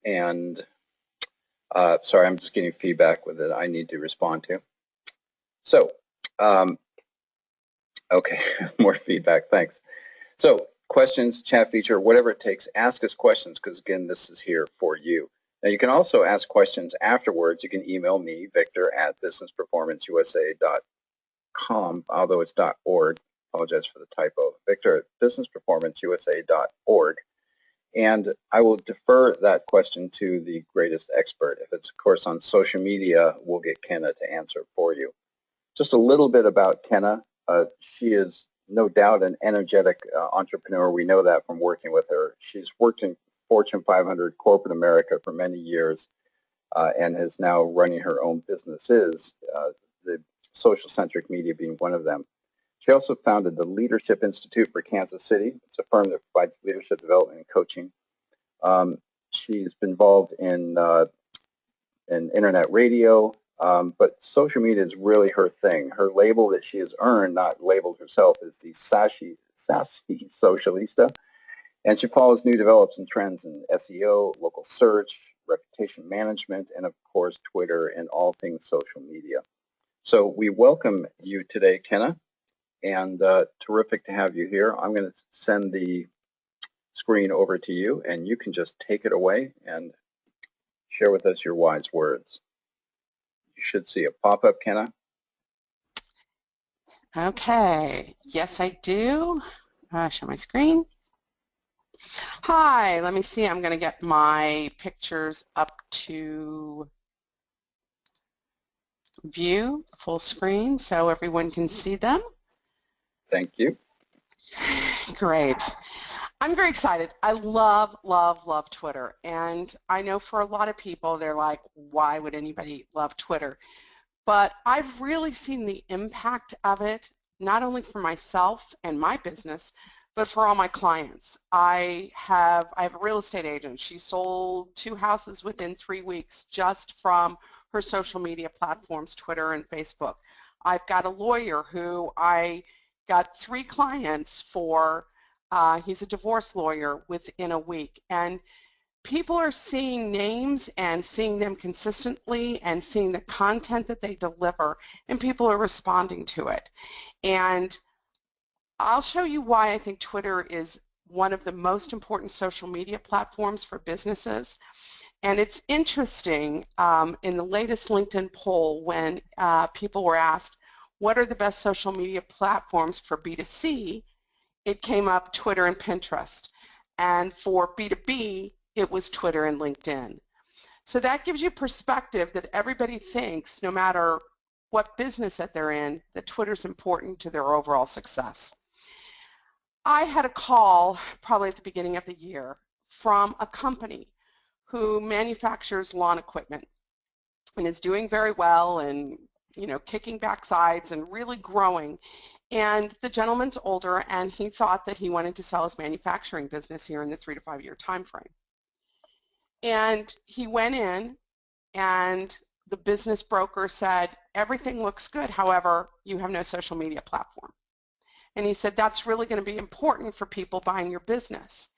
And sorry, I'm just getting feedback with it I need to respond to. So, okay, more feedback, thanks. So questions, chat feature, whatever it takes, ask us questions, because again, this is here for you. Now you can also ask questions afterwards. You can email me, victor@businessperformanceusa.com, although it's .org. Apologize for the typo. victor@businessperformanceusa.org. And I will defer that question to the greatest expert. If it's, of course, on social media, we'll get Kenna to answer it for you. Just a little bit about Kenna. She is no doubt an energetic entrepreneur. We know that from working with her. She's worked in Fortune 500 corporate America for many years and is now running her own businesses, the social-centric media being one of them. She also founded the Leadership Institute for Kansas City. It's a firm that provides leadership development and coaching. She's been involved in internet radio, but social media is really her thing. Her label that she has earned, not labeled herself, is the sassy socialista. And she follows new develops and trends in SEO, local search, reputation management, and of course, Twitter and all things social media. So we welcome you today, Kenna, and terrific to have you here. I'm going to send the screen over to you, and you can just take it away and share with us your wise words. You should see a pop-up, Kenna. Okay, yes I do. Show my screen. Hi, let me see, I'm going to get my pictures up to view full screen so everyone can see them. Thank you. Great. I'm very excited. I love, love, love Twitter. And I know for a lot of people, they're like, why would anybody love Twitter? But I've really seen the impact of it, not only for myself and my business, but for all my clients. I have a real estate agent. She sold 2 houses within 3 weeks just from her social media platforms, Twitter and Facebook. I've got a lawyer who I got 3 clients for. He's a divorce lawyer within a week. And people are seeing names and seeing them consistently and seeing the content that they deliver, and people are responding to it. And I'll show you why I think Twitter is one of the most important social media platforms for businesses. And it's interesting, in the latest LinkedIn poll, when people were asked, what are the best social media platforms for B2C, it came up Twitter and Pinterest. And for B2B, it was Twitter and LinkedIn. So that gives you perspective that everybody thinks, no matter what business that they're in, that Twitter's important to their overall success. I had a call probably at the beginning of the year from a company who manufactures lawn equipment and is doing very well and, you know, kicking backsides and really growing. And the gentleman's older, and he thought that he wanted to sell his manufacturing business here in the 3 to 5 year time frame. And he went in, and the business broker said, everything looks good, however, you have no social media platform. And he said, that's really going to be important for people buying your business.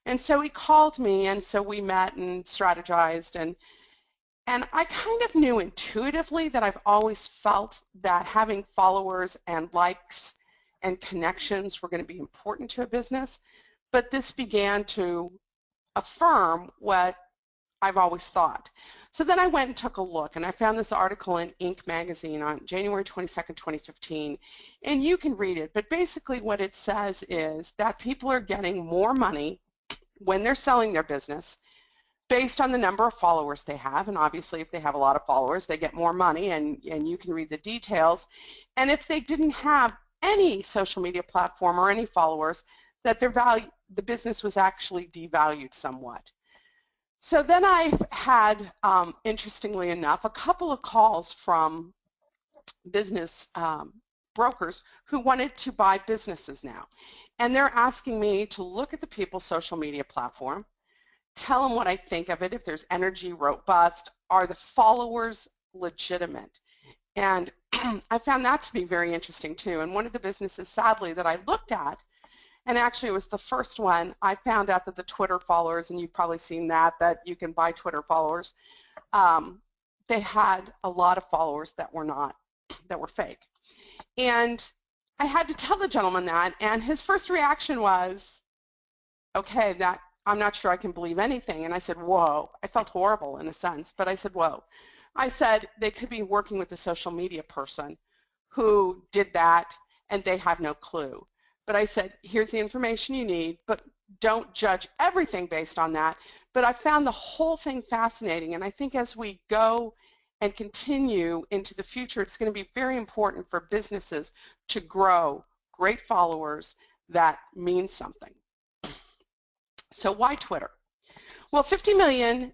And so he called me, and so we met and strategized, and I kind of knew intuitively that I've always felt that having followers and likes and connections were going to be important to a business, but this began to affirm what I've always thought. So then I went and took a look, and I found this article in Inc. magazine on January 22nd, 2015, and you can read it, but basically what it says is that people are getting more money when they're selling their business based on the number of followers they have, and obviously if they have a lot of followers, they get more money, and you can read the details. And if they didn't have any social media platform or any followers, that their value, the business was actually devalued somewhat. So then I've had, interestingly enough, a couple of calls from business brokers who wanted to buy businesses now. And they're asking me to look at the people's social media platform, tell them what I think of it, if there's energy, robust, are the followers legitimate? And I found that to be very interesting too. And one of the businesses, sadly, that I looked at And actually, it was the first one. I found out that the Twitter followers, and you've probably seen that you can buy Twitter followers, they had a lot of followers that were fake. And I had to tell the gentleman that, and his first reaction was, okay, I'm not sure I can believe anything. And I said, whoa. I felt horrible in a sense, but I said, whoa. I said they could be working with a social media person who did that and they have no clue. But I said, here's the information you need, but don't judge everything based on that. But I found the whole thing fascinating, and I think as we go and continue into the future, it's going to be very important for businesses to grow great followers that mean something. So why Twitter? Well, 50 million,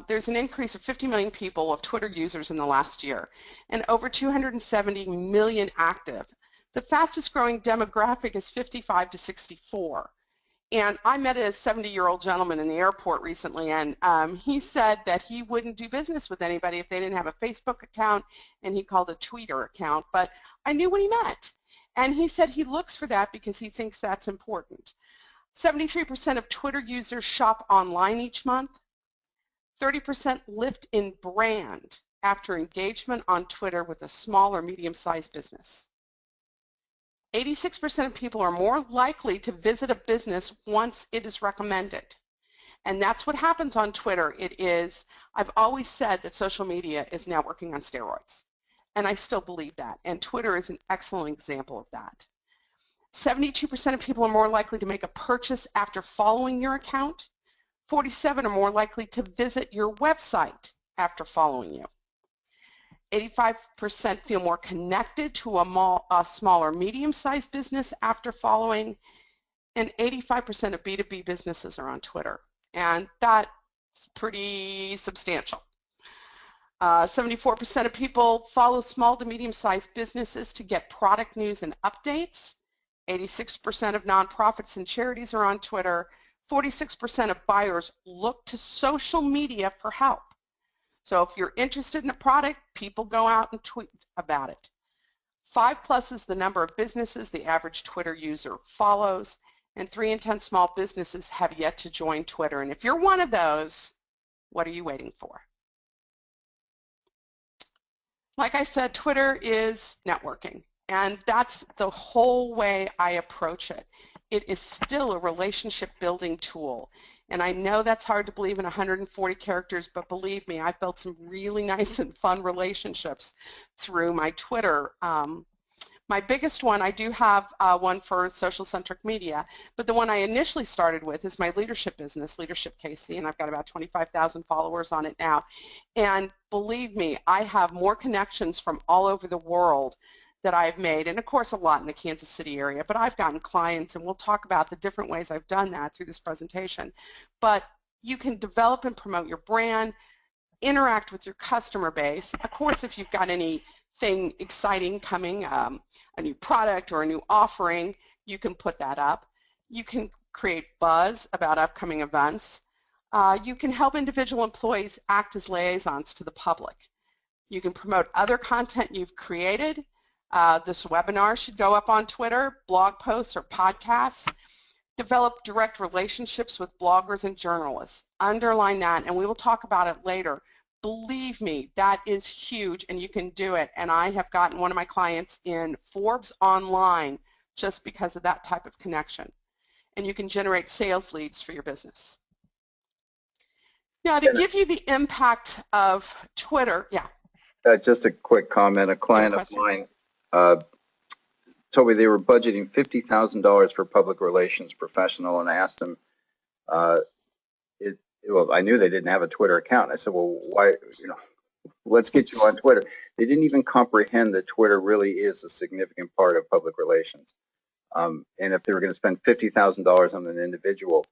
there's an increase of 50 million people of Twitter users in the last year, and over 270 million active. The fastest growing demographic is 55 to 64. And I met a 70-year-old gentleman in the airport recently, and he said that he wouldn't do business with anybody if they didn't have a Facebook account, and he called a Tweeter account, but I knew what he meant. And he said he looks for that because he thinks that's important. 73% of Twitter users shop online each month. 30% lift in brand after engagement on Twitter with a small or medium-sized business. 86% of people are more likely to visit a business once it is recommended. And that's what happens on Twitter. I've always said that social media is networking on steroids. And I still believe that. And Twitter is an excellent example of that. 72% of people are more likely to make a purchase after following your account. 47% are more likely to visit your website after following you. 85% feel more connected to a small or medium-sized business after following, and 85% of B2B businesses are on Twitter, and that's pretty substantial. 74% of people follow small to medium-sized businesses to get product news and updates. 86% of nonprofits and charities are on Twitter. 46% of buyers look to social media for help. So if you're interested in a product, people go out and tweet about it. 5+ is the number of businesses the average Twitter user follows, and 3 in 10 small businesses have yet to join Twitter. And if you're one of those, what are you waiting for? Like I said, Twitter is networking, and that's the whole way I approach it. It is still a relationship building tool. And I know that's hard to believe in 140 characters, but believe me, I've built some really nice and fun relationships through my Twitter. My biggest one, I do have one for social-centric media, but the one I initially started with is my leadership business, Leadership KC, and I've got about 25,000 followers on it now. And believe me, I have more connections from all over the world that I've made, and of course a lot in the Kansas City area, but I've gotten clients, and we'll talk about the different ways I've done that through this presentation. But you can develop and promote your brand, interact with your customer base. Of course, if you've got anything exciting coming, a new product or a new offering, you can put that up. You can create buzz about upcoming events. You can help individual employees act as liaisons to the public. You can promote other content you've created. This webinar should go up on Twitter, blog posts or podcasts. Develop direct relationships with bloggers and journalists. Underline that, and we will talk about it later. Believe me, that is huge, and you can do it. And I have gotten one of my clients in Forbes Online just because of that type of connection. And you can generate sales leads for your business. Now, to give you the impact of Twitter, yeah. Just a quick comment. A client of mine told me they were budgeting $50,000 for public relations professional, and I asked them, well, I knew they didn't have a Twitter account. I said, well, why, let's get you on Twitter. They didn't even comprehend that Twitter really is a significant part of public relations. And if they were going to spend $50,000 on an individual,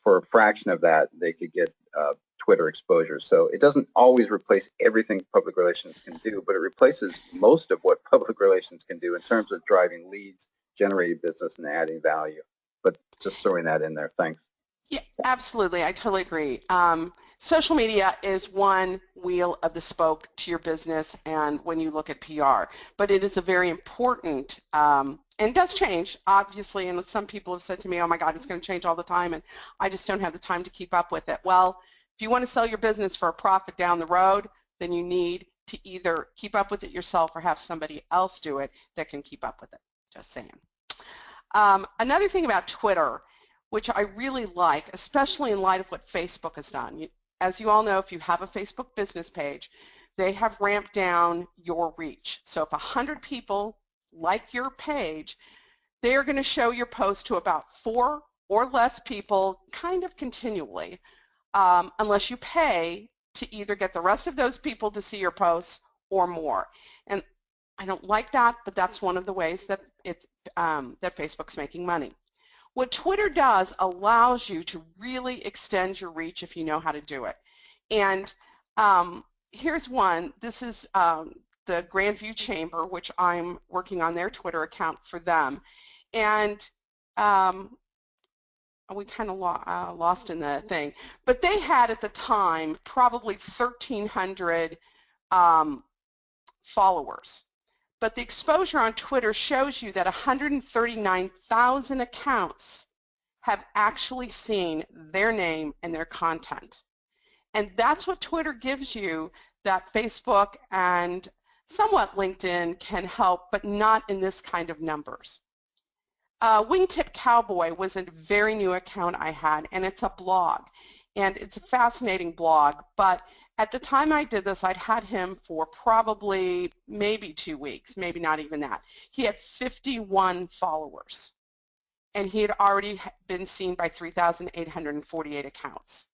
for a fraction of that, they could get Twitter exposure. So it doesn't always replace everything public relations can do, but it replaces most of what public relations can do in terms of driving leads, generating business, and adding value. But just throwing that in there. Thanks. Yeah, absolutely. I totally agree. Social media is one wheel of the spoke to your business and when you look at PR, but it is a very important And it does change, obviously, and some people have said to me, oh my God, it's going to change all the time, and I just don't have the time to keep up with it. Well, if you want to sell your business for a profit down the road, then you need to either keep up with it yourself or have somebody else do it that can keep up with it. Just saying. Another thing about Twitter, which I really like, especially in light of what Facebook has done. As you all know, if you have a Facebook business page, they have ramped down your reach. So if 100 people like your page, they are going to show your post to about 4 or less people kind of continually, unless you pay to either get the rest of those people to see your posts or more. And I don't like that, but that's one of the ways that that Facebook's making money. What Twitter does allows you to really extend your reach if you know how to do it. And here's one. This is the Grandview Chamber, which I'm working on their Twitter account for them. And we kind of lost in the thing. But they had at the time probably 1,300 followers. But the exposure on Twitter shows you that 139,000 accounts have actually seen their name and their content. And that's what Twitter gives you that Facebook and somewhat LinkedIn can help, but not in this kind of numbers. Wingtip Cowboy was a very new account I had, and it's a blog. And it's a fascinating blog, but at the time I did this, I'd had him for probably maybe 2 weeks, maybe not even that. He had 51 followers, and he had already been seen by 3,848 accounts.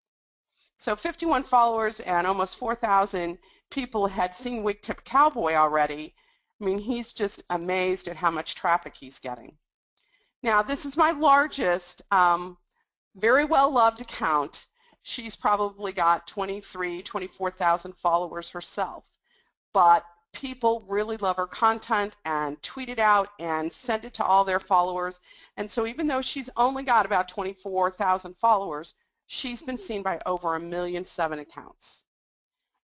So 51 followers and almost 4,000 people had seen Wingtip Cowboy already. I mean, he's just amazed at how much traffic he's getting. Now, this is my largest, very well-loved account. She's probably got 24,000 followers herself, but people really love her content and tweet it out and send it to all their followers. And so even though she's only got about 24,000 followers, she's been seen by over 1.7 million accounts.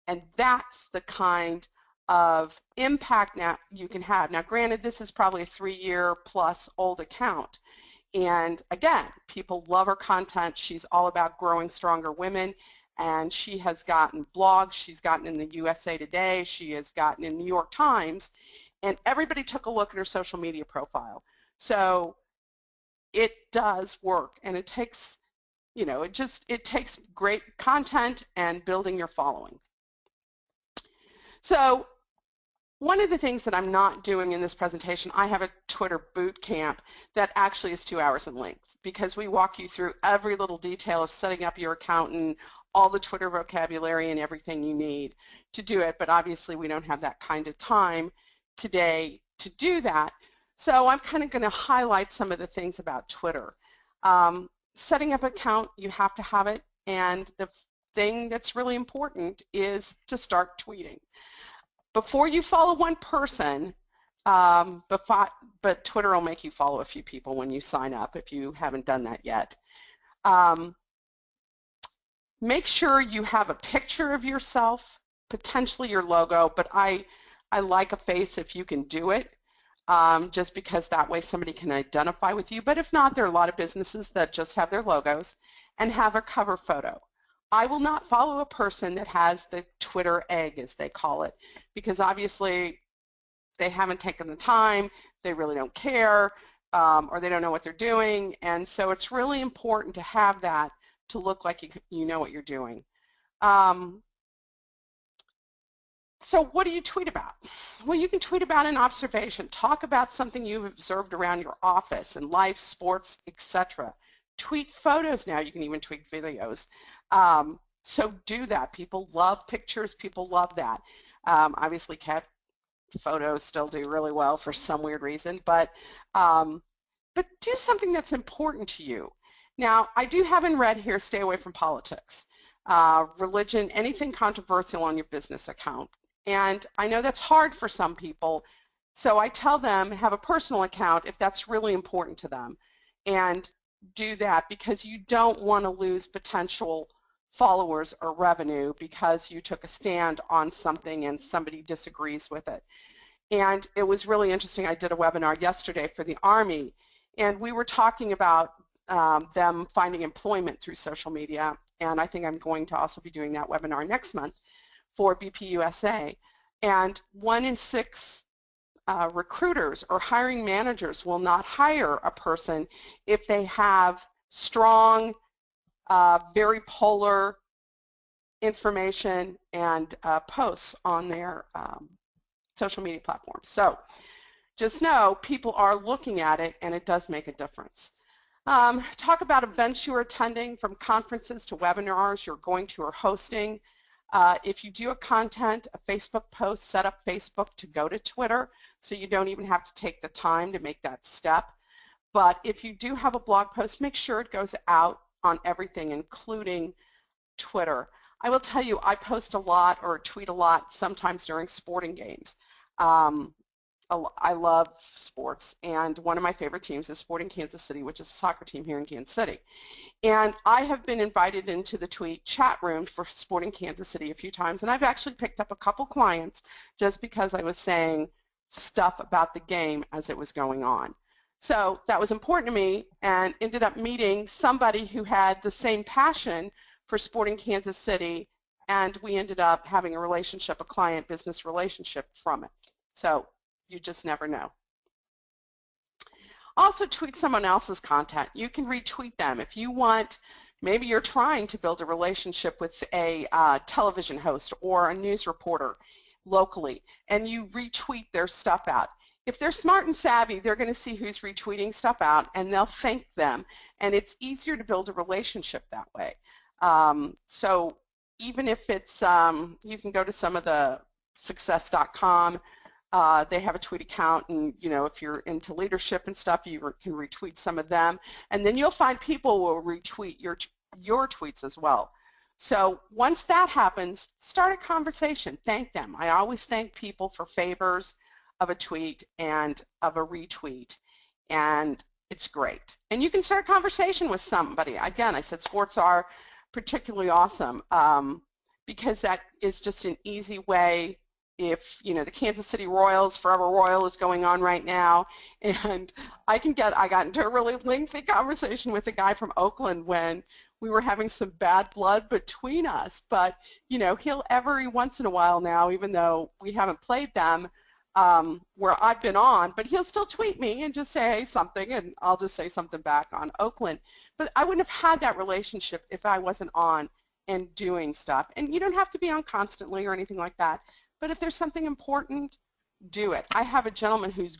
And that's the kind of impact now you can have. Now, granted, this is probably a 3-year plus old account. And again, people love her content. She's all about growing stronger women, and she has gotten blogs. She's gotten in the USA Today. She has gotten in New York Times, and everybody took a look at her social media profile. So it does work, and it takes, you know, it takes great content and building your following. So one of the things that I'm not doing in this presentation, I have a Twitter boot camp that actually is 2 hours in length, because we walk you through every little detail of setting up your account and all the Twitter vocabulary and everything you need to do it. But obviously we don't have that kind of time today to do that. So I'm kind of going to highlight some of the things about Twitter. Setting up an account, you have to have it. And the thing that's really important is to start tweeting. Before you follow one person, but Twitter will make you follow a few people when you sign up if you haven't done that yet. Make sure you have a picture of yourself, potentially your logo, but I like a face if you can do it, just because that way somebody can identify with you. But if not, there are a lot of businesses that just have their logos, and have a cover photo. I will not follow a person that has the Twitter egg, as they call it, because obviously they haven't taken the time, they really don't care, or they don't know what they're doing. And so it's really important to have that to look like you know what you're doing. So what do you tweet about? Well, you can tweet about an observation. Talk about something you've observed around your office and life, sports, etc. Tweet photos now. You can even tweet videos. So do that. People love pictures. People love that. Obviously, cat photos still do really well for some weird reason, but do something that's important to you. Now, I do have in red here, stay away from politics, religion, anything controversial on your business account. And I know that's hard for some people, so I tell them have a personal account if that's really important to them, and do that, because you don't want to lose potential followers or revenue because you took a stand on something and somebody disagrees with it. And it was really interesting. I did a webinar yesterday for the Army, and we were talking about them finding employment through social media, and I think I'm going to also be doing that webinar next month for BPUSA. And 1 in 6 recruiters or hiring managers will not hire a person if they have strong, very polar information and posts on their social media platforms. So just know people are looking at it, and it does make a difference. Talk about events you're attending, from conferences to webinars you're going to or hosting. If you do a content, a Facebook post, set up Facebook to go to Twitter, so you don't even have to take the time to make that step. But if you do have a blog post, make sure it goes out on everything, including Twitter. I will tell you, I post a lot or tweet a lot sometimes during sporting games. I love sports, and one of my favorite teams is Sporting Kansas City, which is a soccer team here in Kansas City. And I have been invited into the tweet chat room for Sporting Kansas City a few times, and I've actually picked up a couple clients just because I was saying stuff about the game as it was going on. So that was important to me, and ended up meeting somebody who had the same passion for Sporting Kansas City, and we ended up having a relationship, a client-business relationship from it. So you just never know. Also, tweet someone else's content. You can retweet them if you want. Maybe you're trying to build a relationship with a television host or a news reporter locally, and you retweet their stuff out. If they're smart and savvy, they're going to see who's retweeting stuff out, and they'll thank them, and it's easier to build a relationship that way. So even if it's, you can go to some of the success.com. They have a tweet account, and if you're into leadership and stuff, you can retweet some of them, and then you'll find people will retweet your tweets as well. So once that happens, start a conversation. Thank them. I always thank people for favors of a tweet and of a retweet, and it's great. And you can start a conversation with somebody. Again, I said sports are particularly awesome because that is just an easy way. If the Kansas City Royals, Forever Royal, is going on right now, and I got into a really lengthy conversation with a guy from Oakland when we were having some bad blood between us, but he'll every once in a while now, even though we haven't played them where I've been on, but he'll still tweet me and just say something, and I'll just say something back on Oakland. But I wouldn't have had that relationship if I wasn't on and doing stuff. And you don't have to be on constantly or anything like that. But if there's something important, do it. I have a gentleman who's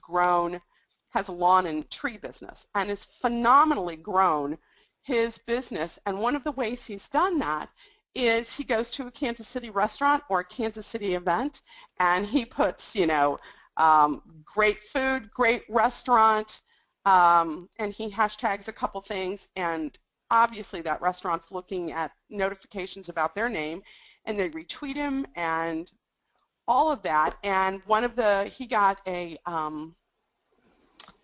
has a lawn and tree business, and has phenomenally grown his business. And one of the ways he's done that is he goes to a Kansas City restaurant or a Kansas City event, and he puts, great food, great restaurant, and he hashtags a couple things, and obviously that restaurant's looking at notifications about their name, and they retweet him and all of that. And he got a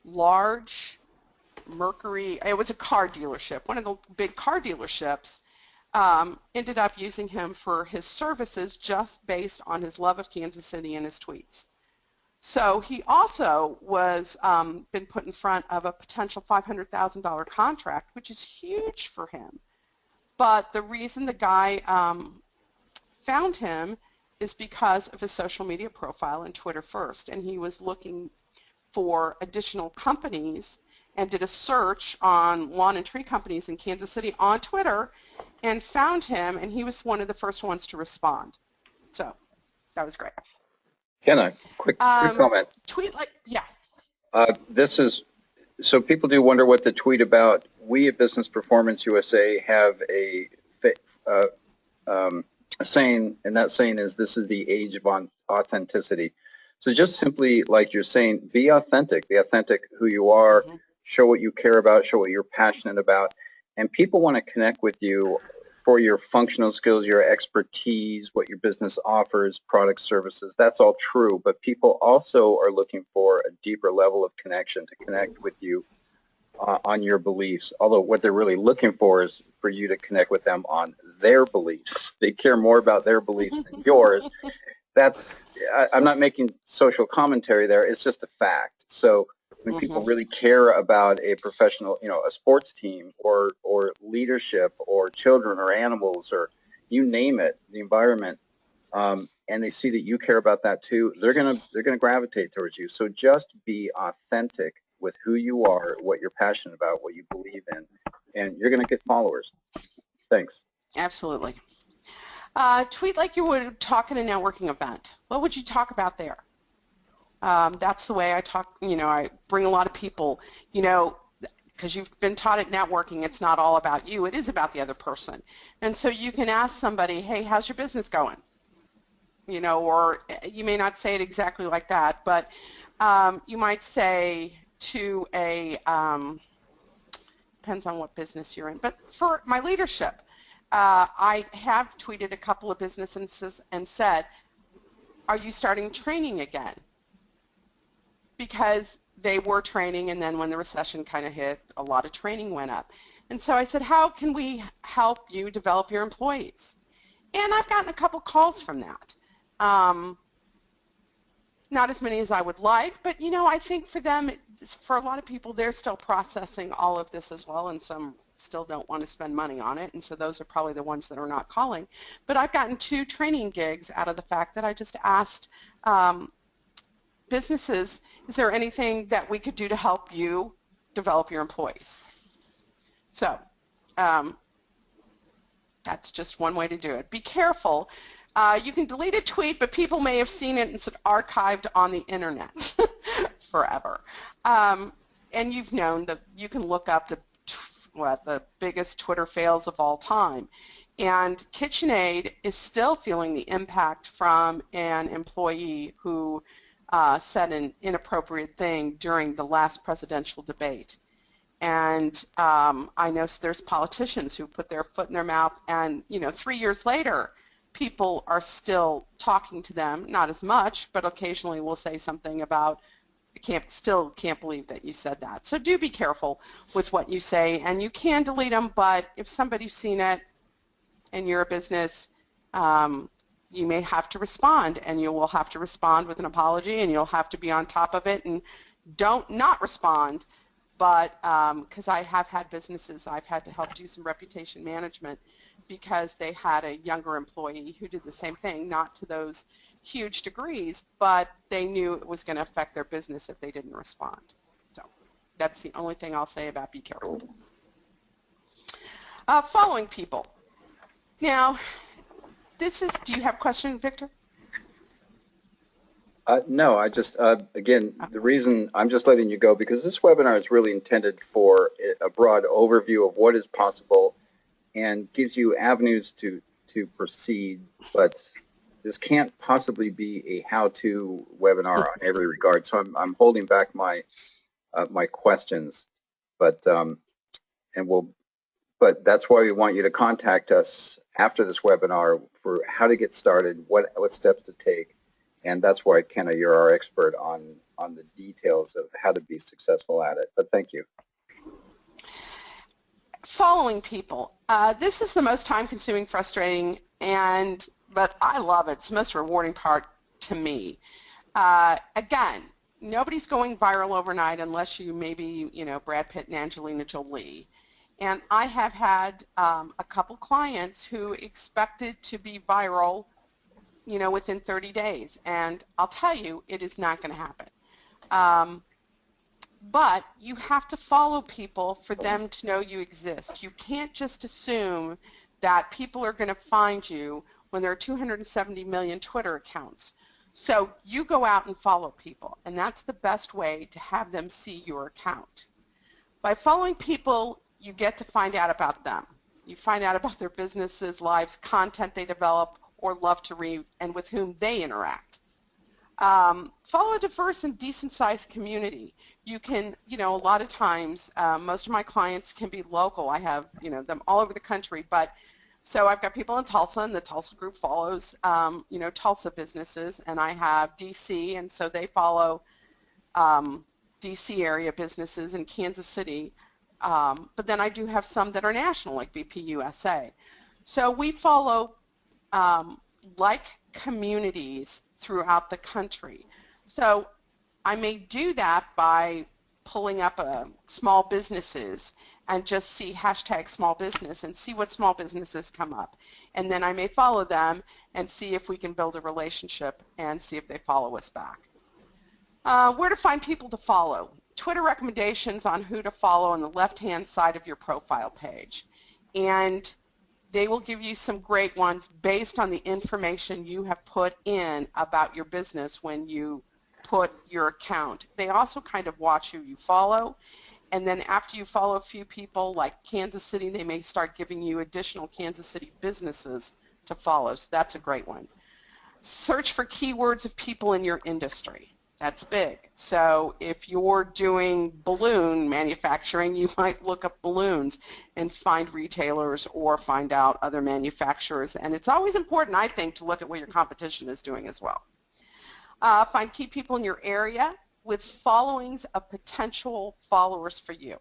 large Mercury, it was a car dealership, one of the big car dealerships, ended up using him for his services just based on his love of Kansas City and his tweets. So he also was been put in front of a potential $500,000 contract, which is huge for him. But the reason the guy found him is because of his social media profile and Twitter first, and he was looking for additional companies and did a search on lawn and tree companies in Kansas City on Twitter and found him, and he was one of the first ones to respond. So that was great. Kenna, quick comment. Tweet So people do wonder what the tweet about. We at Business Performance USA have a saying, and that saying is, this is the age of authenticity. So just simply, like you're saying, be authentic who you are, show what you care about, show what you're passionate about, and people want to connect with you for your functional skills, your expertise, what your business offers, products, services. That's all true, but people also are looking for a deeper level of connection, to connect with you on your beliefs, although what they're really looking for is for you to connect with them on their beliefs. They care more about their beliefs than yours. I'm not making social commentary there. It's just a fact. So when people really care about a professional, a sports team or leadership or children or animals or you name it, the environment, and they see that you care about that too, they're gonna gravitate towards you. So just be authentic with who you are, what you're passionate about, what you believe in, and you're gonna get followers. Thanks. Absolutely. Tweet like you would talk at a networking event. What would you talk about there? That's the way I talk. I bring a lot of people, because you've been taught at networking, it's not all about you. It is about the other person. And so you can ask somebody, hey, how's your business going? Or you may not say it exactly like that, but you might say to depends on what business you're in, but for my leadership, I have tweeted a couple of businesses and said, are you starting training again? Because they were training, and then when the recession kind of hit, a lot of training went up. And so I said, how can we help you develop your employees? And I've gotten a couple calls from that. Not as many as I would like, but I think for them, for a lot of people, they're still processing all of this as well, and some still don't want to spend money on it, and so those are probably the ones that are not calling. But I've gotten 2 training gigs out of the fact that I just asked businesses, is there anything that we could do to help you develop your employees? So that's just one way to do it. Be careful. You can delete a tweet, but people may have seen it and it's archived on the internet forever. And you've known that you can look up the biggest Twitter fails of all time. And KitchenAid is still feeling the impact from an employee who said an inappropriate thing during the last presidential debate. And I know there's politicians who put their foot in their mouth, and 3 years later, people are still talking to them, not as much, but occasionally will say something about, still can't believe that you said that. So do be careful with what you say, and you can delete them, but if somebody's seen it and you're a business, you may have to respond, and you will have to respond with an apology, and you'll have to be on top of it, and don't not respond. But because I have had businesses, I've had to help do some reputation management because they had a younger employee who did the same thing, not to those huge degrees, but they knew it was going to affect their business if they didn't respond. So that's the only thing I'll say about be careful. Following people. Now, do you have a question, Victor? No, I just, again, the reason I'm just letting you go because this webinar is really intended for a broad overview of what is possible and gives you avenues to proceed, but this can't possibly be a how-to webinar on every regard. So I'm holding back my my questions, but but that's why we want you to contact us after this webinar for how to get started, what steps to take. And that's why, Kenna, you're our expert on the details of how to be successful at it. But thank you. Following people. This is the most time-consuming, frustrating, but I love it. It's the most rewarding part to me. Again, nobody's going viral overnight unless you maybe, Brad Pitt and Angelina Jolie. And I have had a couple clients who expected to be viral within 30 days. And I'll tell you, it is not going to happen. But you have to follow people for them to know you exist. You can't just assume that people are going to find you when there are 270 million Twitter accounts. So you go out and follow people, and that's the best way to have them see your account. By following people, you get to find out about them. You find out about their businesses, lives, content they develop, or love to read, and with whom they interact. Follow a diverse and decent-sized community. You can, a lot of times, most of my clients can be local. I have, them all over the country, but so I've got people in Tulsa, and the Tulsa group follows, Tulsa businesses, and I have DC, and so they follow DC area businesses in Kansas City. But then I do have some that are national, like BP USA. So we follow like communities throughout the country. So I may do that by pulling up small businesses and just see hashtag small business and see what small businesses come up. And then I may follow them and see if we can build a relationship and see if they follow us back. Where to find people to follow. Twitter recommendations on who to follow on the left-hand side of your profile page. And they will give you some great ones based on the information you have put in about your business when you put your account. They also kind of watch who you follow, and then after you follow a few people like Kansas City, they may start giving you additional Kansas City businesses to follow, so that's a great one. Search for keywords of people in your industry. That's big. So if you're doing balloon manufacturing, you might look up balloons and find retailers or find out other manufacturers. And it's always important, I think, to look at what your competition is doing as well. Find key people in your area with followings of potential followers for you.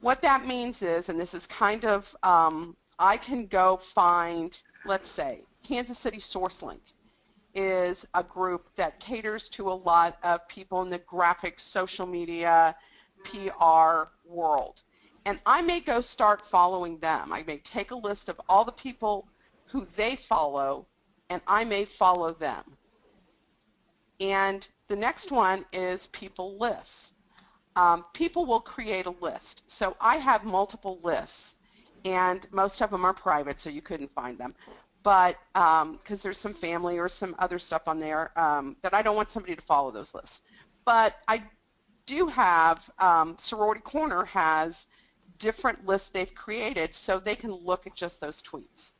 What that means is, and this is kind of, I can go find, let's say, Kansas City SourceLink is a group that caters to a lot of people in the graphics, social media, PR world. And I may go start following them. I may take a list of all the people who they follow, and I may follow them. And the next one is people lists. People will create a list. So I have multiple lists, and most of them are private, so you couldn't find them. But because there's some family or some other stuff on there that I don't want somebody to follow those lists. But I do have, Sorority Corner has different lists they've created so they can look at just those tweets.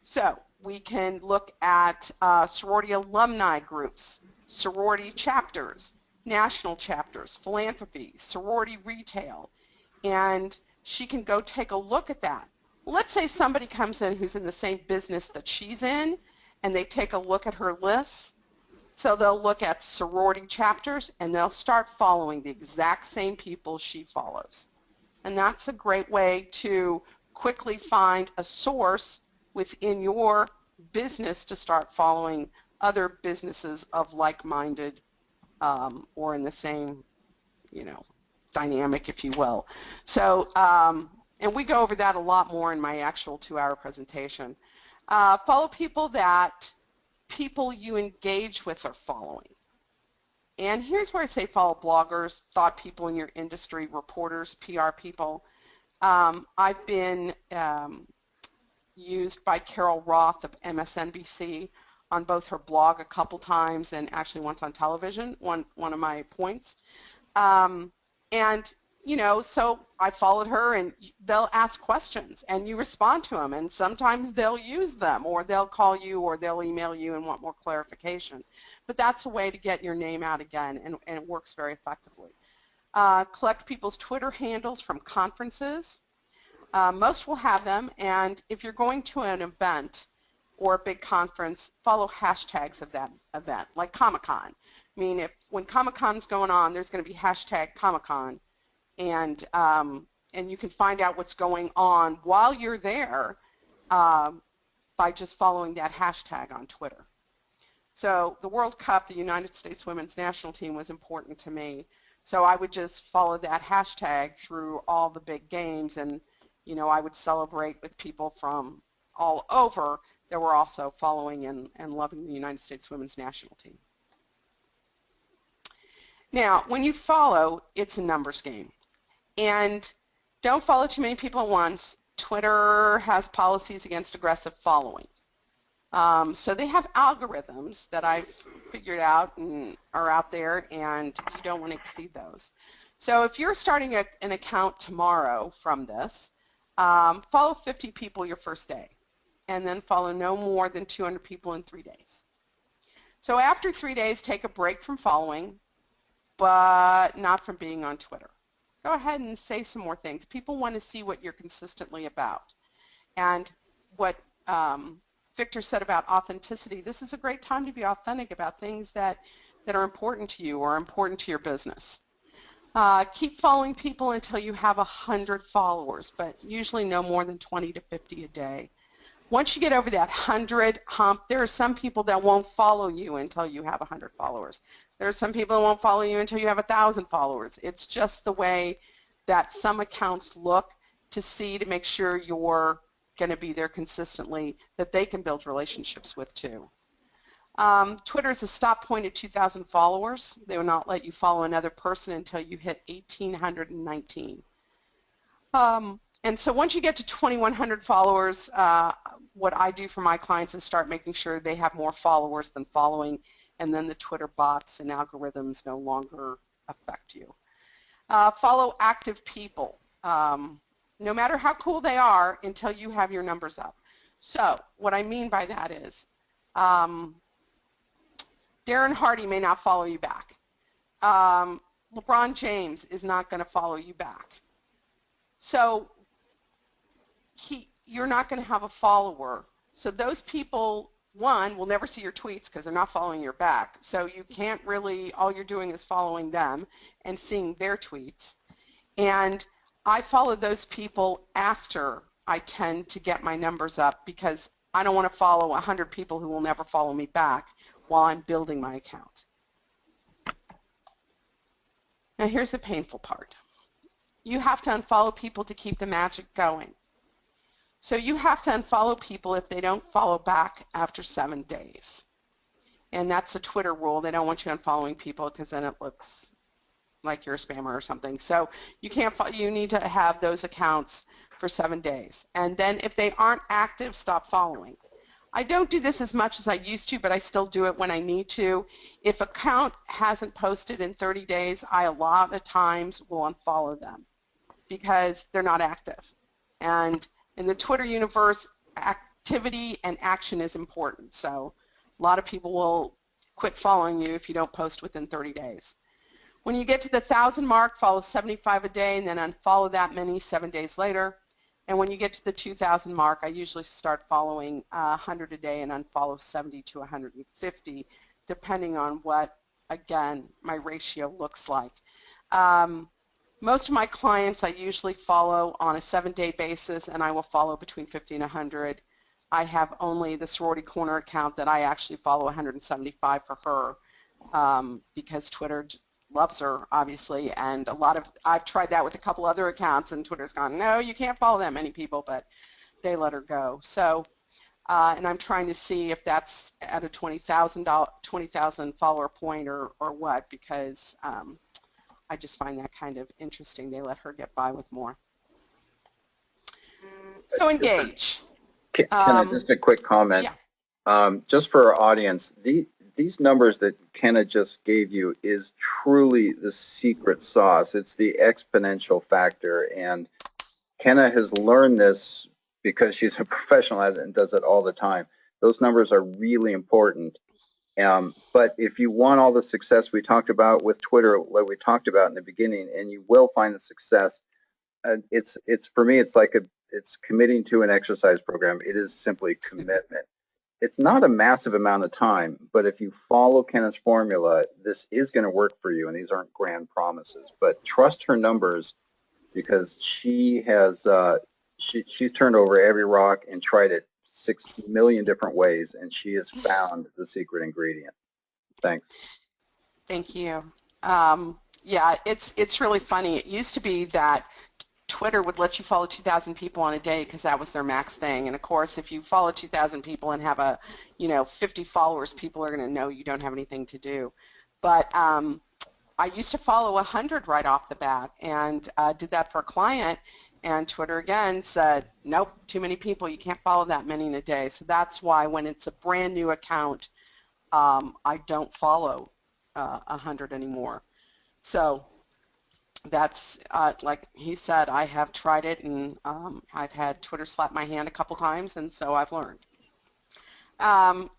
So we can look at sorority alumni groups, sorority chapters, national chapters, philanthropy, sorority retail, and she can go take a look at that. Let's say somebody comes in who's in the same business that she's in, and they take a look at her lists. So they'll look at sorority chapters, and they'll start following the exact same people she follows. And that's a great way to quickly find a source within your business to start following other businesses of like-minded or in the same, dynamic, if you will. So, and we go over that a lot more in my actual 2-hour presentation. Follow people that people you engage with are following. And here's where I say follow bloggers, thought people in your industry, reporters, PR people. I've been used by Carol Roth of MSNBC on both her blog a couple times and actually once on television, one of my points. So I followed her, and they'll ask questions and you respond to them, and sometimes they'll use them or they'll call you or they'll email you and want more clarification. But that's a way to get your name out again, and it works very effectively. Collect people's Twitter handles from conferences. Most will have them, and if you're going to an event or a big conference, follow hashtags of that event, like Comic-Con. I mean, when Comic-Con's going on, there's going to be hashtag Comic-Con, and you can find out what's going on while you're there by just following that hashtag on Twitter. So the World Cup, the United States Women's National Team, was important to me. So I would just follow that hashtag through all the big games, and I would celebrate with people from all over that were also following and loving the United States Women's National Team. Now, when you follow, it's a numbers game. And don't follow too many people at once. Twitter has policies against aggressive following. So they have algorithms that I've figured out and are out there, and you don't want to exceed those. So if you're starting an account tomorrow from this, follow 50 people your first day, and then follow no more than 200 people in 3 days. So after 3 days, take a break from following, but not from being on Twitter. Go ahead and say some more things. People want to see what you're consistently about. And what Victor said about authenticity, this is a great time to be authentic about things that are important to you or important to your business. Keep following people until you have 100 followers, but usually no more than 20 to 50 a day. Once you get over that 100 hump, there are some people that won't follow you until you have 100 followers. There are some people that won't follow you until you have 1,000 followers. It's just the way that some accounts look to see to make sure you're going to be there consistently, that they can build relationships with too. Twitter is a stop point at 2,000 followers. They will not let you follow another person until you hit 1,819. And so once you get to 2,100 followers, what I do for my clients is start making sure they have more followers than following, and then the Twitter bots and algorithms no longer affect you. Follow active people, no matter how cool they are, until you have your numbers up. So what I mean by that is Darren Hardy may not follow you back. LeBron James is not going to follow you back. So you're not going to have a follower. So those people, one, will never see your tweets because they're not following your back. So you can't really, all you're doing is following them and seeing their tweets. And I follow those people after I tend to get my numbers up, because I don't want to follow 100 people who will never follow me back while I'm building my account. Now here's the painful part. You have to unfollow people to keep the magic going. So you have to unfollow people if they don't follow back after 7 days. And that's a Twitter rule. They don't want you unfollowing people because then it looks like you're a spammer or something. So you need to have those accounts for 7 days. And then if they aren't active, stop following. I don't do this as much as I used to, but I still do it when I need to. If an account hasn't posted in 30 days, I a lot of times will unfollow them because they're not active. And in the Twitter universe, activity and action is important. So a lot of people will quit following you if you don't post within 30 days. When you get to the 1,000 mark, follow 75 a day and then unfollow that many 7 days later. And when you get to the 2,000 mark, I usually start following 100 a day and unfollow 70 to 150, depending on what, again, my ratio looks like. Most of my clients I usually follow on a 7-day basis, and I will follow between 50 and 100. I have only the Sorority Corner account that I actually follow 175 for her, because Twitter loves her, obviously, and I've tried that with a couple other accounts, and Twitter's gone, no, you can't follow that many people, but they let her go. So, and I'm trying to see if that's at a 20,000 follower point or what, because I just find that kind of interesting. They let her get by with more. So engage. Kenna, just a quick comment. Yeah. Just for our audience, these numbers that Kenna just gave you is truly the secret sauce. It's the exponential factor, and Kenna has learned this because she's a professional at it and does it all the time. Those numbers are really important. But if you want all the success we talked about with Twitter, like we talked about in the beginning, and you will find the success, it's for me, it's committing to an exercise program. It is simply commitment. It's not a massive amount of time, but if you follow Kenna's formula, this is going to work for you, and these aren't grand promises. But trust her numbers, because she has she's turned over every rock and tried it 6 million different ways, and she has found the secret ingredient. Thanks. Thank you. Yeah, it's really funny. It used to be that Twitter would let you follow 2,000 people on a day because that was their max thing. And of course, if you follow 2,000 people and have 50 followers, people are going to know you don't have anything to do. But I used to follow 100 right off the bat, and did that for a client. And Twitter again said, nope, too many people. You can't follow that many in a day. So that's why when it's a brand new account, I don't follow 100 anymore. So that's like he said, I have tried it, and I've had Twitter slap my hand a couple times, and so I've learned.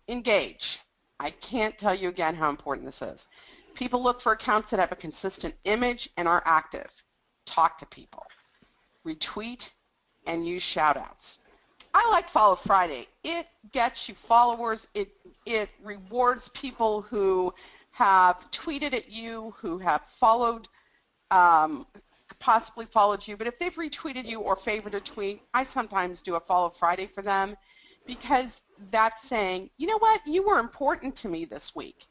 Engage. I can't tell you again how important this is. People look for accounts that have a consistent image and are active. Talk to people. Retweet and use shout-outs. I like Follow Friday. It gets you followers. It rewards people who have tweeted at you, who have followed, possibly followed you. But if they've retweeted you or favored a tweet, I sometimes do a Follow Friday for them, because that's saying, you know what, you were important to me this week,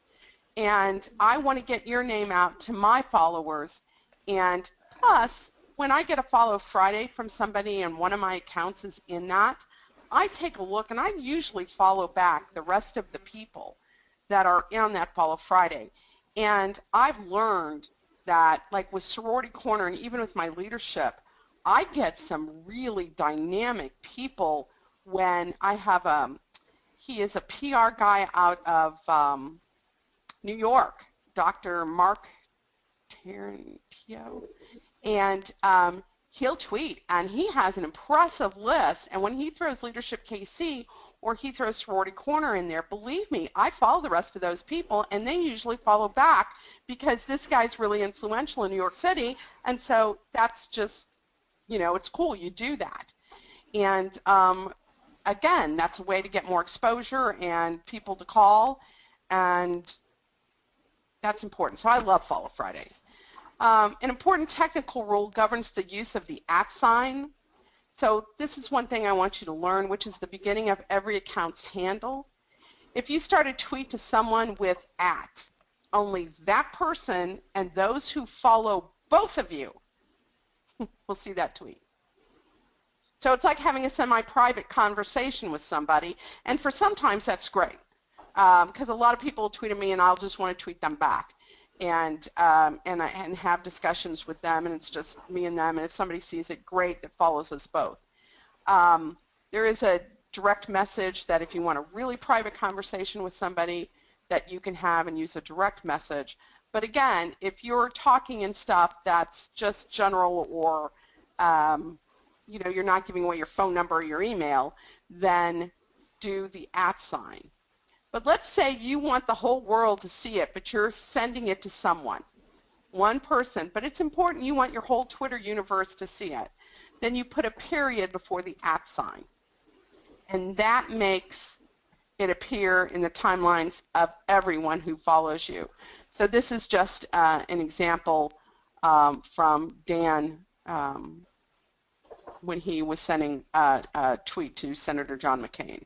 and I want to get your name out to my followers. And plus, when I get a follow Friday from somebody and one of my accounts is in that, I take a look and I usually follow back the rest of the people that are on that follow Friday. And I've learned that, like with Sorority Corner and even with my leadership, I get some really dynamic people when I have he is a PR guy out of New York, Dr. Mark Tarantino, and he'll tweet, and he has an impressive list. And when he throws Leadership KC or he throws Sorority Corner in there, believe me, I follow the rest of those people, and they usually follow back because this guy's really influential in New York City, and so that's just, you know, it's cool. You do that. And again, that's a way to get more exposure and people to call, and that's important. So I love Follow Fridays. An important technical rule governs the use of the @ sign. So this is one thing I want you to learn, which is the beginning of every account's handle. If you start a tweet to someone with @, only that person and those who follow both of you will see that tweet. So it's like having a semi-private conversation with somebody, and for sometimes that's great, because a lot of people tweet at me and I'll just want to tweet them back, and have discussions with them, and it's just me and them, and if somebody sees it, great, that follows us both. There is a direct message that if you want a really private conversation with somebody that you can have and use a direct message. But again, if you're talking and stuff that's just general, or you know, you're not giving away your phone number or your email, then do the @ sign. But let's say you want the whole world to see it, but you're sending it to someone, one person, but it's important you want your whole Twitter universe to see it. Then you put a period before the @ sign, and that makes it appear in the timelines of everyone who follows you. So this is just an example from Dan when he was sending a tweet to Senator John McCain.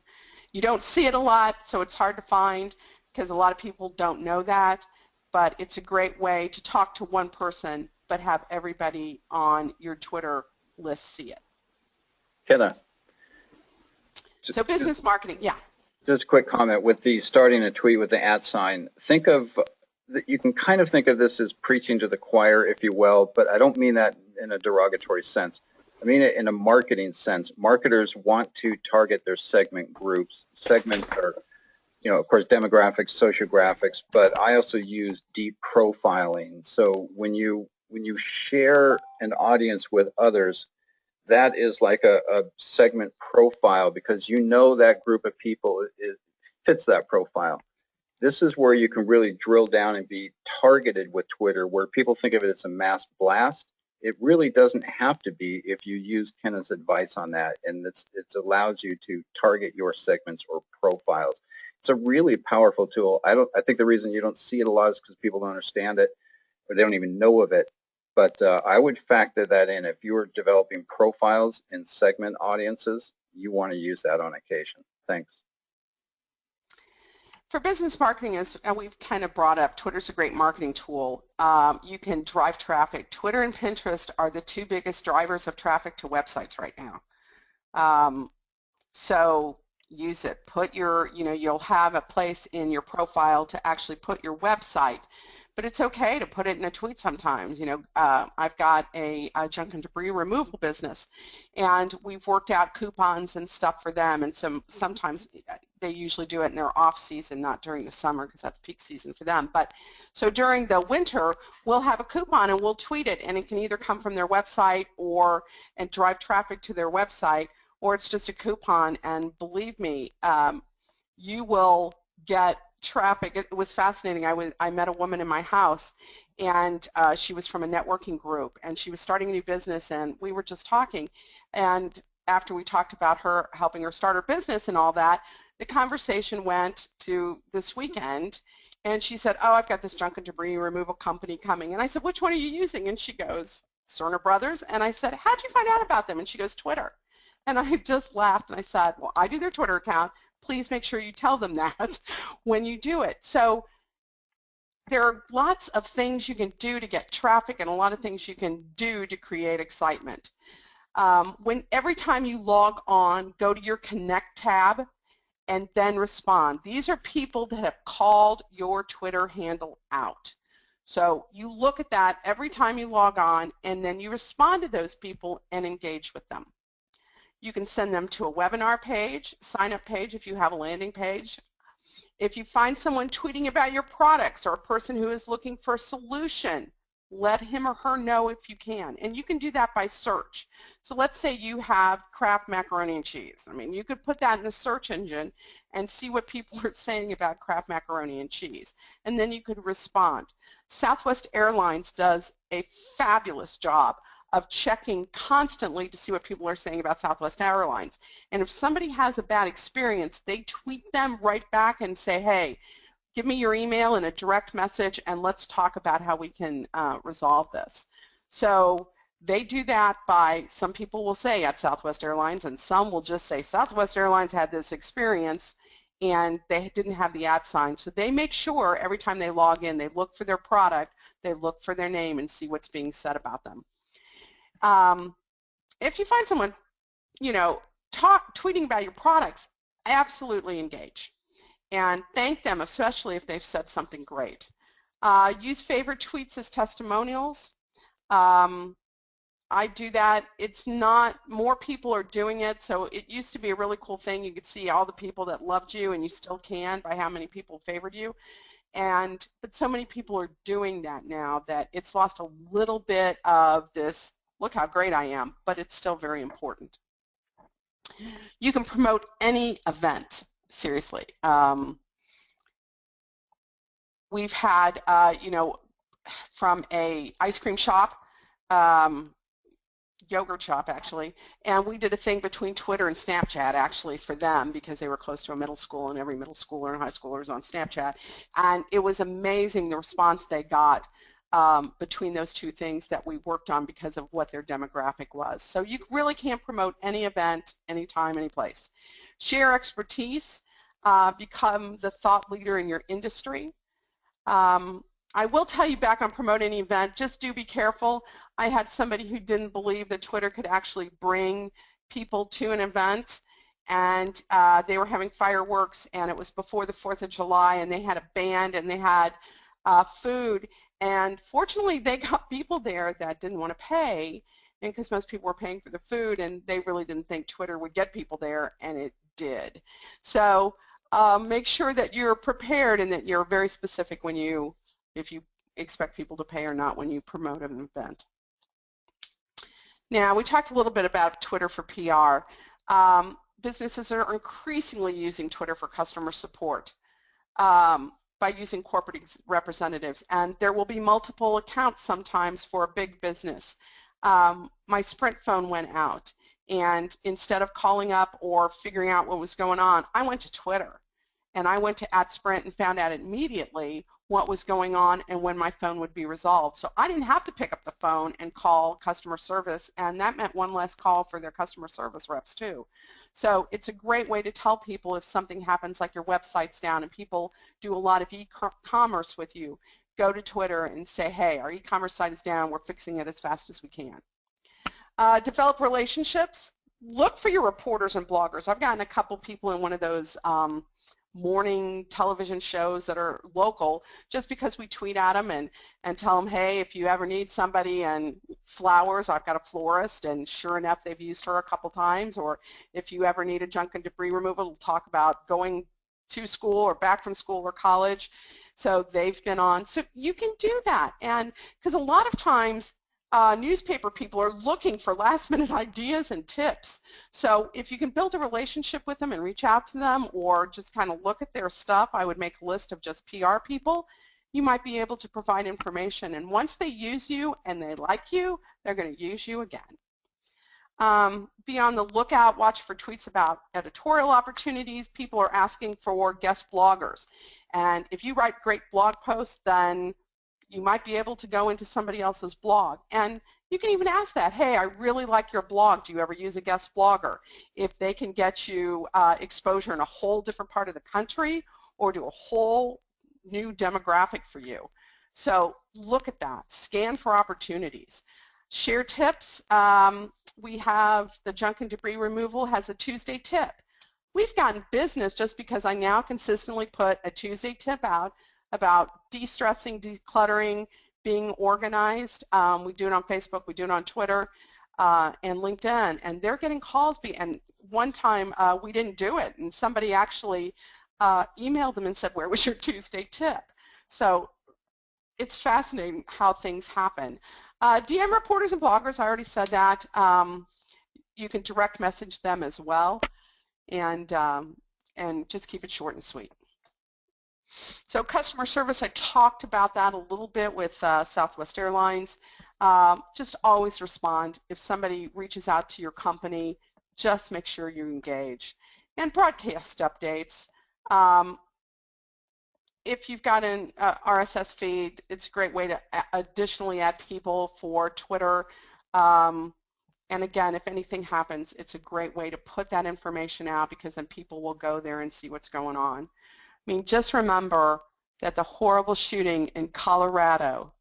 You don't see it a lot, so it's hard to find because a lot of people don't know that, but it's a great way to talk to one person but have everybody on your Twitter list see it. Kenna. So business marketing, yeah. Just a quick comment with the starting a tweet with the @ sign. Think of, you can kind of think of this as preaching to the choir, if you will, but I don't mean that in a derogatory sense. I mean it in a marketing sense. Marketers want to target their segment groups. Segments are, you know, of course, demographics, sociographics, but I also use deep profiling. So when you share an audience with others, that is like a segment profile, because you know that group of people fits that profile. This is where you can really drill down and be targeted with Twitter, where people think of it as a mass blast. It really doesn't have to be if you use Kenna's advice on that, and it allows you to target your segments or profiles. It's a really powerful tool. I think the reason you don't see it a lot is because people don't understand it, or they don't even know of it. But I would factor that in. If you're developing profiles in segment audiences, you want to use that on occasion. Thanks. For business marketing, as we've kind of brought up, Twitter's a great marketing tool. You can drive traffic. Twitter and Pinterest are the two biggest drivers of traffic to websites right now. So use it. Put your, you know, you'll have a place in your profile to actually put your website, but it's okay to put it in a tweet sometimes. You know, I've got a junk and debris removal business, and we've worked out coupons and stuff for them, and sometimes they usually do it in their off season, not during the summer because that's peak season for them. But so during the winter, we'll have a coupon and we'll tweet it, and it can either come from their website and drive traffic to their website, or it's just a coupon, and believe me, you will get traffic. It was fascinating. I met a woman in my house, and she was from a networking group, and she was starting a new business, and we were just talking, and after we talked about her helping her start her business and all that, the conversation went to this weekend, and she said, oh, I've got this junk and debris removal company coming, and I said, which one are you using? And she goes, Cerner Brothers. And I said, how'd you find out about them? And she goes, Twitter. And I just laughed and I said, well, I do their Twitter account. Please make sure you tell them that when you do it. So there are lots of things you can do to get traffic and a lot of things you can do to create excitement. Every time you log on, go to your Connect tab and then respond. These are people that have called your Twitter handle out. So you look at that every time you log on, and then you respond to those people and engage with them. You can send them to a webinar page, sign-up page if you have a landing page. If you find someone tweeting about your products or a person who is looking for a solution, let him or her know if you can. And you can do that by search. So let's say you have Kraft macaroni and cheese. I mean, you could put that in the search engine and see what people are saying about Kraft macaroni and cheese. And then you could respond. Southwest Airlines does a fabulous job of checking constantly to see what people are saying about Southwest Airlines. And if somebody has a bad experience, they tweet them right back and say, hey, give me your email and a direct message and let's talk about how we can resolve this. So they do that by, some people will say at Southwest Airlines, and some will just say Southwest Airlines had this experience and they didn't have the @ sign. So they make sure every time they log in, they look for their product, they look for their name and see what's being said about them. If you find someone, tweeting about your products, absolutely engage and thank them, especially if they've said something great. Use favorite tweets as testimonials. I do that. It's not, more people are doing it, so it used to be a really cool thing. You could see all the people that loved you, and you still can by how many people favored you. But so many people are doing that now that it's lost a little bit of this, look how great I am, but it's still very important. You can promote any event, seriously. We've had, from a ice cream shop, yogurt shop actually, and we did a thing between Twitter and Snapchat actually for them because they were close to a middle school and every middle schooler and high schooler is on Snapchat, and it was amazing the response they got between those two things that we worked on because of what their demographic was. So you really can promote any event, anytime, any place. Share expertise, become the thought leader in your industry. I will tell you back on promote any event, just do be careful. I had somebody who didn't believe that Twitter could actually bring people to an event, and they were having fireworks, and it was before the 4th of July, and they had a band, and they had food, and fortunately they got people there that didn't want to pay, and because most people were paying for the food, and they really didn't think Twitter would get people there, and it did. So make sure that you're prepared and that you're very specific when if you expect people to pay or not when you promote an event. Now, we talked a little bit about Twitter for PR. Businesses are increasingly using Twitter for customer support by using corporate representatives, and there will be multiple accounts sometimes for a big business. My Sprint phone went out, and instead of calling up or figuring out what was going on, I went to Twitter, and I went to @Sprint and found out immediately what was going on and when my phone would be resolved. So I didn't have to pick up the phone and call customer service, and that meant one less call for their customer service reps too. So it's a great way to tell people if something happens, like your website's down and people do a lot of e-commerce with you, go to Twitter and say, hey, our e-commerce site is down, we're fixing it as fast as we can. Develop relationships. Look for your reporters and bloggers. I've gotten a couple people in one of those morning television shows that are local just because we tweet at them and tell them, hey, if you ever need somebody and flowers, I've got a florist, and sure enough, they've used her a couple times. Or if you ever need a junk and debris removal, we'll talk about going to school or back from school or college. So they've been on. So you can do that. And because a lot of times newspaper people are looking for last-minute ideas and tips. So if you can build a relationship with them and reach out to them or just kind of look at their stuff, I would make a list of just PR people, you might be able to provide information. And once they use you and they like you, they're going to use you again. Be on the lookout, watch for tweets about editorial opportunities. People are asking for guest bloggers. And if you write great blog posts, then you might be able to go into somebody else's blog. And You can even ask that, hey, I really like your blog. Do you ever use a guest blogger? If they can get you exposure in a whole different part of the country or to a whole new demographic for you. So look at that. Scan for opportunities. Share tips. We have the junk and debris removal has a Tuesday tip. We've gotten business just because I now consistently put a Tuesday tip out about de-stressing, decluttering, being organized. We do it on Facebook, we do it on Twitter and LinkedIn, and they're getting calls. And one time we didn't do it, and somebody actually emailed them and said, where was your Tuesday tip? So it's fascinating how things happen. DM reporters and bloggers, I already said that. You can direct message them as well, and just keep it short and sweet. So customer service, I talked about that a little bit with Southwest Airlines. Just always respond. If somebody reaches out to your company, just make sure you engage. And broadcast updates. If you've got an RSS feed, it's a great way to additionally add people for Twitter. And again, if anything happens, it's a great way to put that information out, because then people will go there and see what's going on. I mean, just remember that the horrible shooting in Colorado,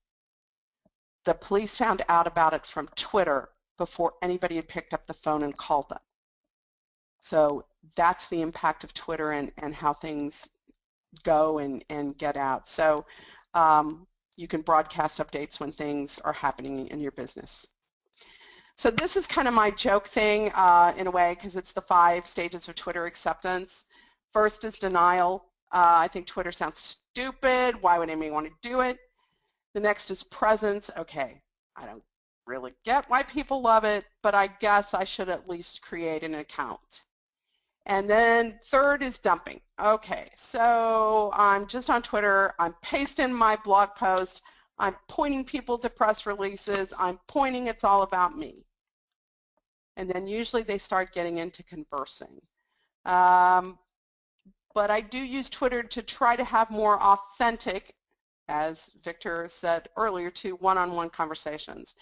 the police found out about it from Twitter before anybody had picked up the phone and called them. So that's the impact of Twitter and how things go and get out. So you can broadcast updates when things are happening in your business. So this is kind of my joke thing in a way, because it's the 5 stages of Twitter acceptance. First is denial. I think Twitter sounds stupid. Why would anybody want to do it? The next is presence. Okay, I don't really get why people love it, but I guess I should at least create an account. And then third is dumping. Okay, so I'm just on Twitter. I'm pasting my blog post. I'm pointing people to press releases. I'm pointing it's all about me. And then usually they start getting into conversing. But I do use Twitter to try to have more authentic, as Victor said earlier, to one-on-one conversations.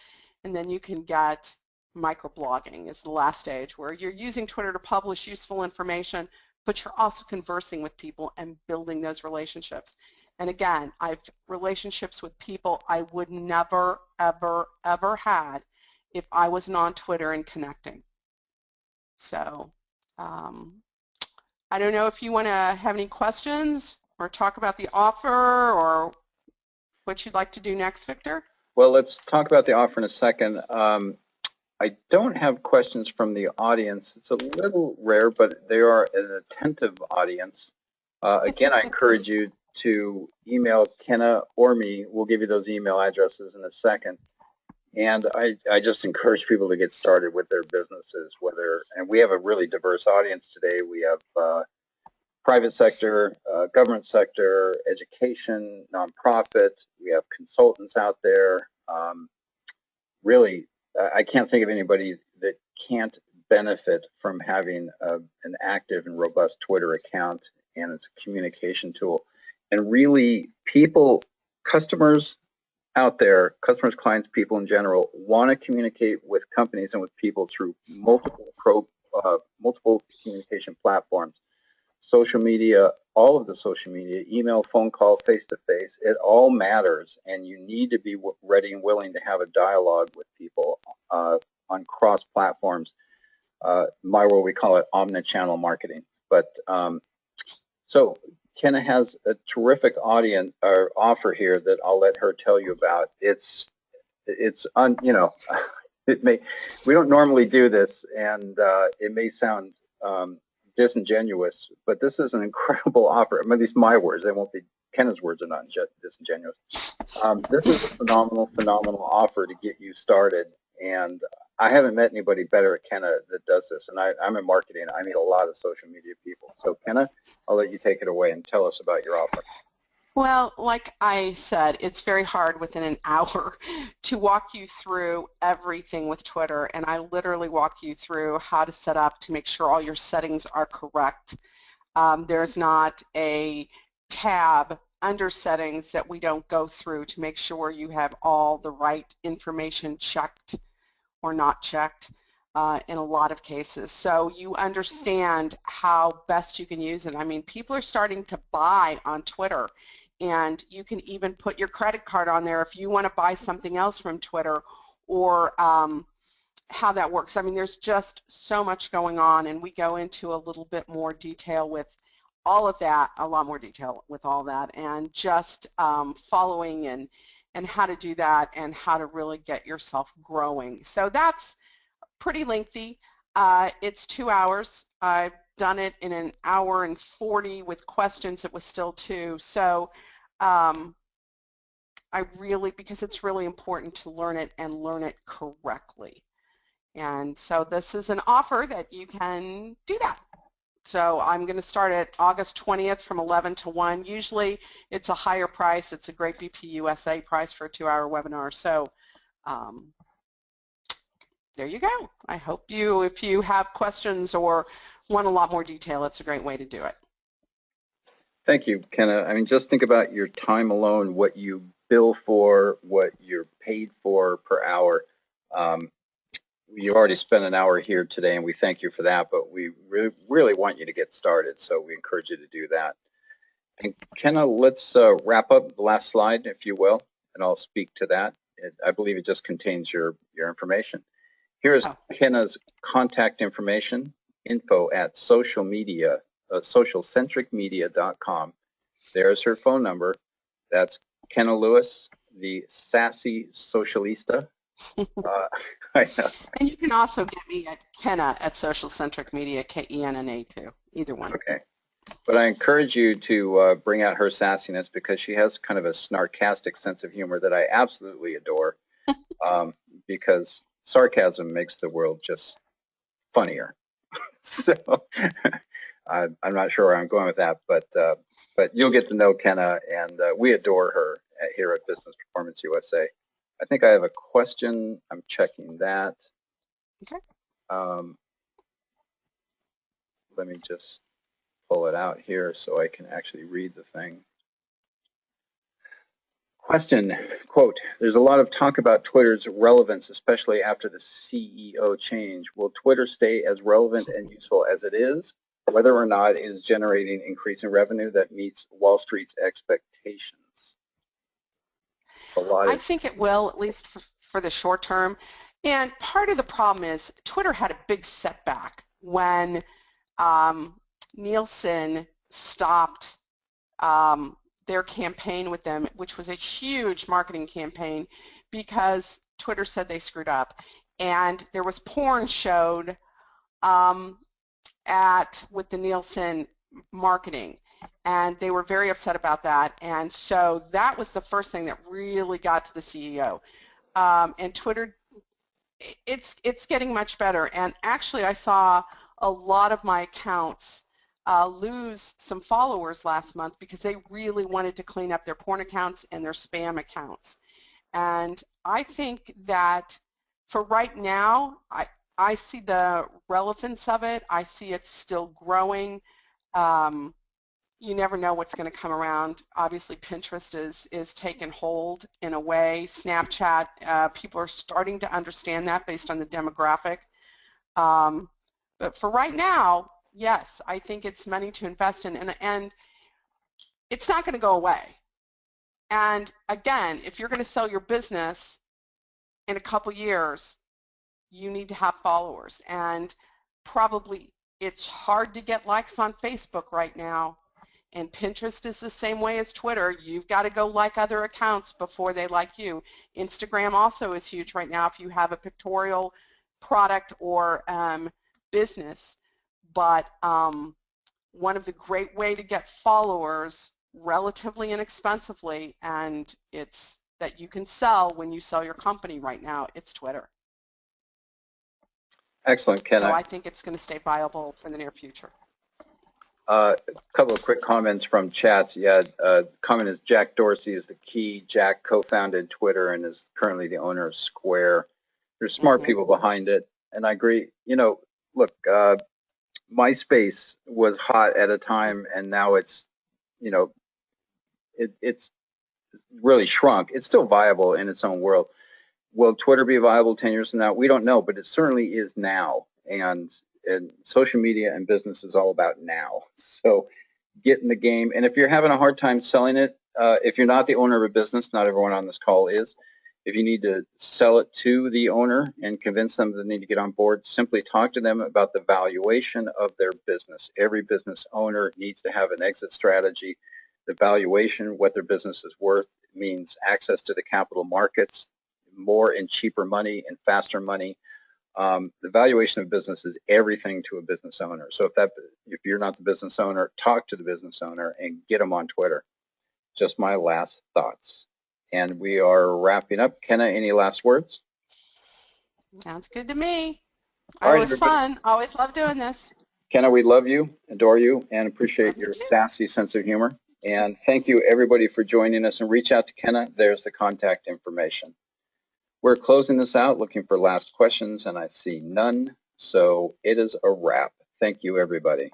And then you can get microblogging is the last stage, where you're using Twitter to publish useful information, but you're also conversing with people and building those relationships. And again, I've relationships with people I would never, ever, ever had if I wasn't on Twitter and connecting. So I don't know if you want to have any questions or talk about the offer or what you'd like to do next, Victor. Well, let's talk about the offer in a second. I don't have questions from the audience. It's a little rare, but they are an attentive audience. Again, I encourage you to email Kenna or me. We'll give you those email addresses in a second. And I just encourage people to get started with their businesses, and we have a really diverse audience today. We have private sector, government sector, education, nonprofit. We have consultants out there. Really, I can't think of anybody that can't benefit from having an active and robust Twitter account, and it's a communication tool. And really, customers out there, customers, clients, people in general, want to communicate with companies and with people through multiple communication platforms. Social media, all of the social media, email, phone call, face-to-face, it all matters, and you need to be ready and willing to have a dialogue with people on cross platforms. My world, we call it omnichannel marketing. But so Kenna has a terrific audience or offer here that I'll let her tell you about. You know, we don't normally do this, and it may sound disingenuous, but this is an incredible offer. I mean, these are my words. They won't be Kenna's words are not disingenuous. This is a phenomenal offer to get you started, and I haven't met anybody better at Kenna that does this. And I'm in marketing. I meet a lot of social media people. So Kenna, I'll let you take it away and tell us about your offer. Well, like I said, it's very hard within an hour to walk you through everything with Twitter, and I literally walk you through how to set up to make sure all your settings are correct. There's not a tab under settings that we don't go through to make sure you have all the right information checked or not checked in a lot of cases. So you understand how best you can use it. I mean, people are starting to buy on Twitter, and you can even put your credit card on there if you want to buy something else from Twitter, or how that works. I mean, there's just so much going on, and we go into a little bit more detail with all of that, a lot more detail with all that, and just following and how to do that and how to really get yourself growing. So that's pretty lengthy. It's 2 hours. I've done it in an hour and 40 with questions. It was still 2. So because it's really important to learn it and learn it correctly. And so this is an offer that you can do that. So I'm going to start at August 20th from 11 to 1. Usually it's a higher price. It's a Great BP USA price for a 2-hour webinar. So there you go. I hope if you have questions or want a lot more detail, it's a great way to do it. Thank you, Kenna. I mean, just think about your time alone, what you bill for, what you're paid for per hour. You already spent an hour here today, and we thank you for that, but we really want you to get started, so we encourage you to do that. And Kenna, let's wrap up the last slide, if you will, and I'll speak to that. I believe it just contains your information. Here's Kenna's contact information, info@socialcentricmedia.com. There's her phone number. That's Kenna Lewis, the sassy socialista. I know. And you can also get me at Kenna at Social Centric Media, KENNA too, either one. Okay. But I encourage you to bring out her sassiness, because she has kind of a snarkastic sense of humor that I absolutely adore, because sarcasm makes the world just funnier. So I'm not sure where I'm going with that, but you'll get to know Kenna, and we adore her here at Business Performance USA. I think I have a question. I'm checking that. Okay. Let me just pull it out here so I can actually read the thing. Question, quote, there's a lot of talk about Twitter's relevance, especially after the CEO change. Will Twitter stay as relevant and useful as it is, whether or not it is generating increasing revenue that meets Wall Street's expectations? I think it will, at least for the short term. And part of the problem is Twitter had a big setback when Nielsen stopped their campaign with them, which was a huge marketing campaign, because Twitter said they screwed up. And there was porn showed with the Nielsen marketing, and they were very upset about that. And so that was the first thing that really got to the CEO. And Twitter, it's getting much better. And actually, I saw a lot of my accounts lose some followers last month because they really wanted to clean up their porn accounts and their spam accounts. And I think that for right now, I see the relevance of it. I see it still growing. You never know what's going to come around. Obviously, Pinterest is taking hold in a way. Snapchat, people are starting to understand that based on the demographic. But for right now, yes, I think it's money to invest in, and it's not going to go away. And again, if you're going to sell your business in a couple years, you need to have followers. And probably it's hard to get likes on Facebook right now. And Pinterest is the same way as Twitter. You've got to go like other accounts before they like you. Instagram also is huge right now if you have a pictorial product or business. But one of the great way to get followers relatively inexpensively, and it's that you can sell when you sell your company right now, it's Twitter. Excellent, Kenna. So I think it's going to stay viable in the near future. A couple of quick comments from chats. Yeah, comment is Jack Dorsey is the key. Jack co-founded Twitter and is currently the owner of Square. There's smart people behind it, and I agree. You know, look, MySpace was hot at a time, and now it's, you know, it's really shrunk. It's still viable in its own world. Will Twitter be viable 10 years from now? We don't know, but it certainly is now. And social media and business is all about now. So get in the game. And if you're having a hard time selling it, if you're not the owner of a business, not everyone on this call is, if you need to sell it to the owner and convince them they need to get on board, simply talk to them about the valuation of their business. Every business owner needs to have an exit strategy. The valuation, what their business is worth, means access to the capital markets, more and cheaper money and faster money. The valuation of business is everything to a business owner. So if you're not the business owner, talk to the business owner and get them on Twitter. Just my last thoughts. And we are wrapping up. Kenna, any last words? Sounds good to me. All It right, was everybody. fun. Always love doing this. Kenna, we love you, adore you, and appreciate Love you your too. sassy sense of humor. And thank you, everybody, for joining us. And reach out to Kenna. There's the contact information. We're closing this out, looking for last questions, and I see none. So it is a wrap. Thank you, everybody.